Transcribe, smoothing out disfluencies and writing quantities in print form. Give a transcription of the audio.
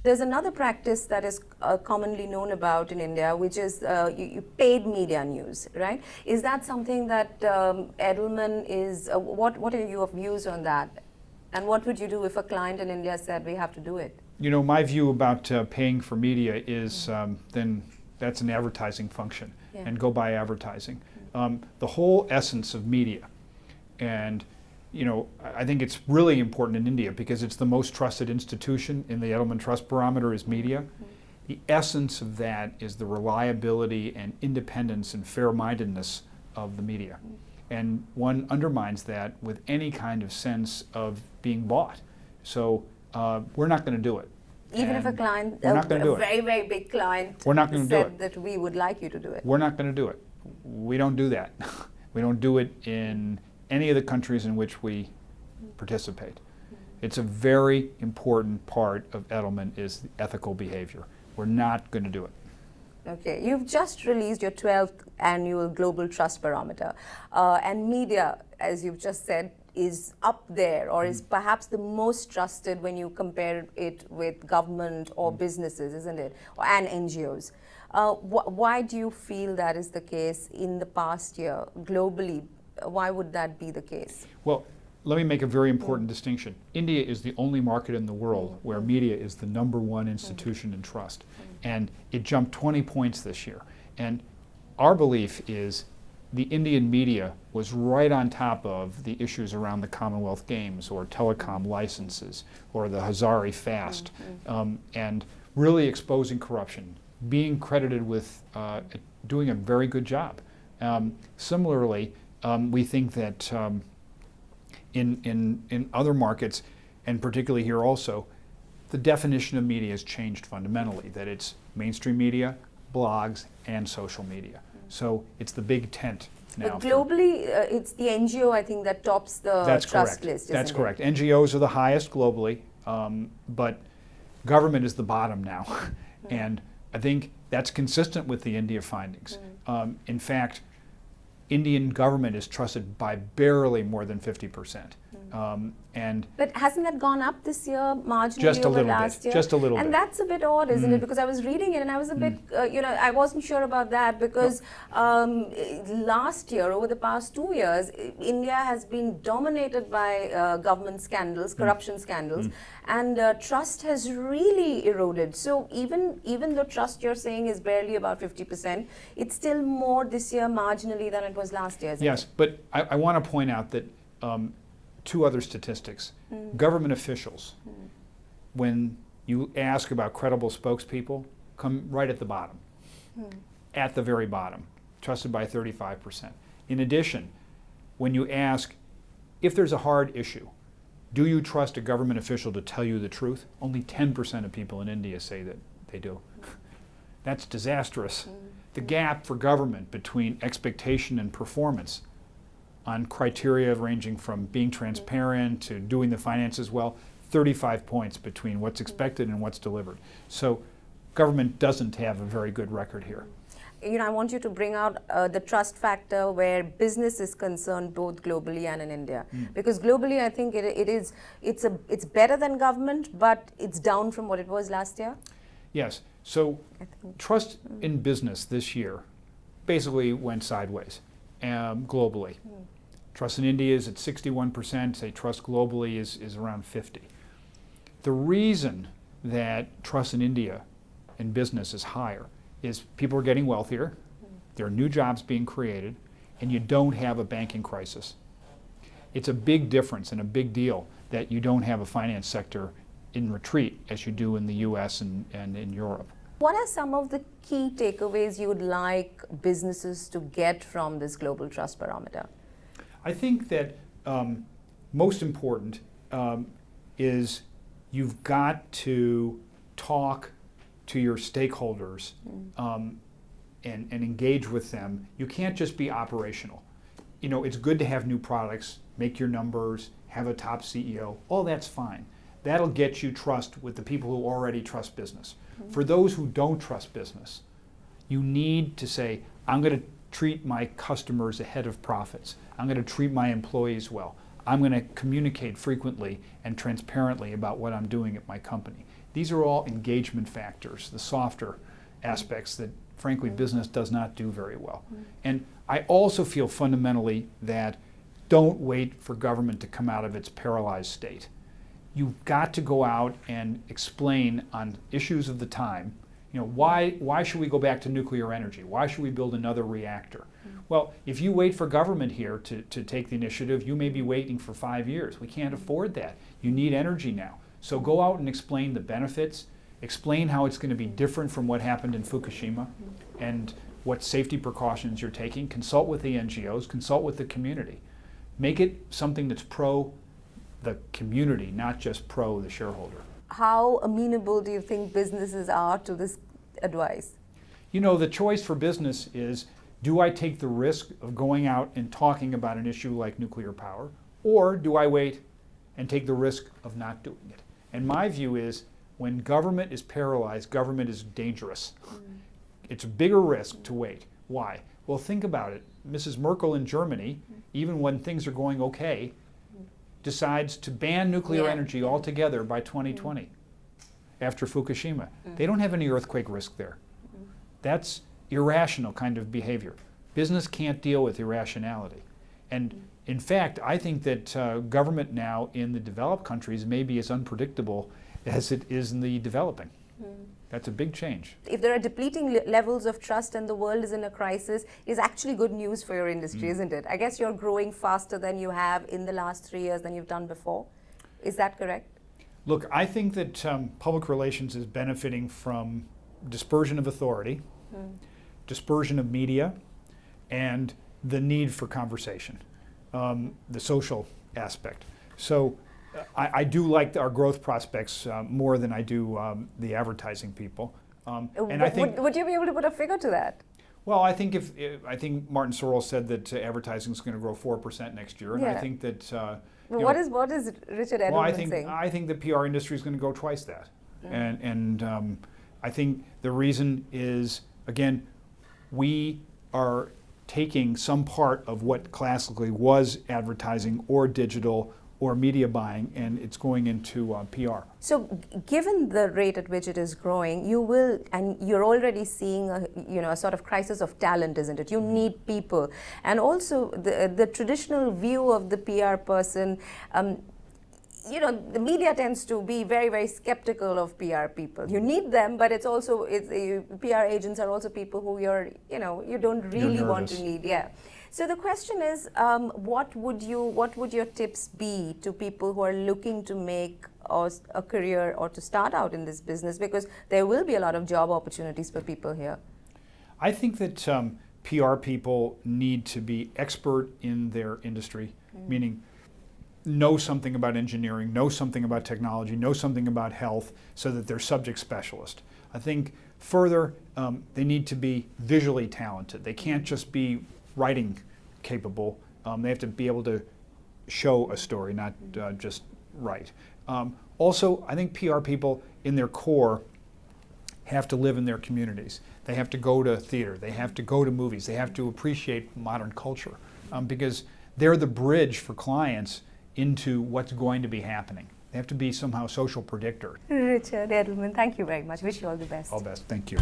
There's another practice that is commonly known about in India, which is you paid media news, right? Is that something that Edelman is, what are your views on that? And what would you do if a client in India said we have to do it? You know, my view about paying for media is then that's an advertising function, and go buy advertising. The whole essence of media, and you know, I think it's really important in India because it's the most trusted institution in the Edelman Trust Barometer is media. The essence of that is the reliability and independence and fair-mindedness of the media. And one undermines that with any kind of sense of being bought. So we're not going to do it. Even if a client, a very, very big client, said that we would like you to do it. We're not going to do it. We don't do that. We don't do it in any of the countries in which we participate. It's a very important part of Edelman is the ethical behavior. We're not going to do it. Okay, you've just released your 12th annual Global Trust Barometer, and media, as you've just said, is up there or is perhaps the most trusted when you compare it with government or businesses, isn't it? And NGOs. Why do you feel that is the case in the past year globally? Why would that be the case? Well, let me make a very important distinction. India is the only market in the world where media is the #1 institution in trust. And it jumped 20 points this year. And our belief is the Indian media was right on top of the issues around the Commonwealth Games or telecom licenses or the Hazari Fast, and really exposing corruption, being credited with doing a very good job. Similarly, we think that in other markets, and particularly here also, the definition of media has changed fundamentally, that it's mainstream media, blogs, and social media. So it's the big tent now. But globally, it's the NGO, I think, that tops the trust list, That's correct. NGOs are the highest globally, but government is the bottom now. And I think that's consistent with the India findings. In fact, Indian government is trusted by barely more than 50%. But hasn't that gone up this year marginally just a over little last bit, year? Just a little bit. And that's a bit odd, isn't it? Because I was reading it and I was a bit, I wasn't sure about that because last year, over the past 2 years, India has been dominated by government scandals, corruption scandals, and trust has really eroded. So even though trust you're saying is barely about 50%, it's still more this year marginally than it was last year. Yes, but I want to point out that two other statistics. Government officials, when you ask about credible spokespeople, come right at the bottom, at the very bottom, trusted by 35%. In addition, when you ask if there's a hard issue, do you trust a government official to tell you the truth? Only 10% of people in India say that they do. That's disastrous. The gap for government between expectation and performance on criteria ranging from being transparent to doing the finances well, 35 points between what's expected and what's delivered. So government doesn't have a very good record here. You know, I want you to bring out the trust factor where business is concerned both globally and in India. Because globally, I think it's better than government, but it's down from what it was last year. Yes. So trust in business this year basically went sideways globally. Trust in India is at 61%, say trust globally is around 50. The reason that trust in India in business is higher is people are getting wealthier, there are new jobs being created, and you don't have a banking crisis. It's a big difference and a big deal that you don't have a finance sector in retreat as you do in the US and in Europe. What are some of the key takeaways you would like businesses to get from this Global Trust Barometer? I think that most important is you've got to talk to your stakeholders and engage with them. You can't just be operational. You know, it's good to have new products, make your numbers, have a top CEO, all that's fine. That'll get you trust with the people who already trust business. For those who don't trust business, you need to say, I'm going to treat my customers ahead of profits. I'm going to treat my employees well. I'm going to communicate frequently and transparently about what I'm doing at my company. These are all engagement factors, the softer aspects that, frankly, business does not do very well. And I also feel fundamentally that don't wait for government to come out of its paralyzed state. You've got to go out and explain on issues of the time, why should we go back to nuclear energy? Why should we build another reactor? Well, if you wait for government here to take the initiative, you may be waiting for 5 years. We can't afford that. You need energy now. So go out and explain the benefits, explain how it's going to be different from what happened in Fukushima, and what safety precautions you're taking. Consult with the NGOs, consult with the community. Make it something that's pro the community, not just pro the shareholder. How amenable do you think businesses are to this advice? The choice for business is, do I take the risk of going out and talking about an issue like nuclear power, or do I wait and take the risk of not doing it? And my view is, when government is paralyzed, government is dangerous. It's a bigger risk to wait. Why? Well, think about it. Mrs. Merkel in Germany, even when things are going okay, decides to ban nuclear energy altogether by 2020 after Fukushima. They don't have any earthquake risk there. That's irrational kind of behavior. Business can't deal with irrationality. And in fact, I think that government now in the developed countries may be as unpredictable as it is in the developing. That's a big change. If there are depleting levels of trust and the world is in a crisis, is actually good news for your industry, isn't it? I guess you're growing faster than you have in the last 3 years than you've done before. Is that correct? Look, I think that public relations is benefiting from dispersion of authority, dispersion of media, and the need for conversation, the social aspect. So I do like our growth prospects more than I do the advertising people. And I think, would you be able to put a figure to that? Well, I think I think Martin Sorrell said that advertising is going to grow 4% next year, and I think that. What is Richard Edelman saying? I think the PR industry is going to grow twice that, and I think the reason is, again, we are taking some part of what classically was advertising or digital or media buying, and it's going into PR. So given the rate at which it is growing, you will, and you're already seeing a sort of crisis of talent, isn't it? You need people. And also the traditional view of the PR person, the media tends to be very, very skeptical of PR people. You need them, but it's also, PR agents are also people who you don't really want to need. Yeah. So the question is, what would your tips be to people who are looking to make a career or to start out in this business? Because there will be a lot of job opportunities for people here. I think that PR people need to be expert in their industry, meaning know something about engineering, know something about technology, know something about health, so that they're subject specialist. I think further, they need to be visually talented. They can't just be writing capable. They have to be able to show a story, not just write. Also, I think PR people in their core have to live in their communities. They have to go to theater. They have to go to movies. They have to appreciate modern culture because they're the bridge for clients into what's going to be happening. They have to be somehow social predictor. Richard Edelman, thank you very much. Wish you all the best. All the best. Thank you.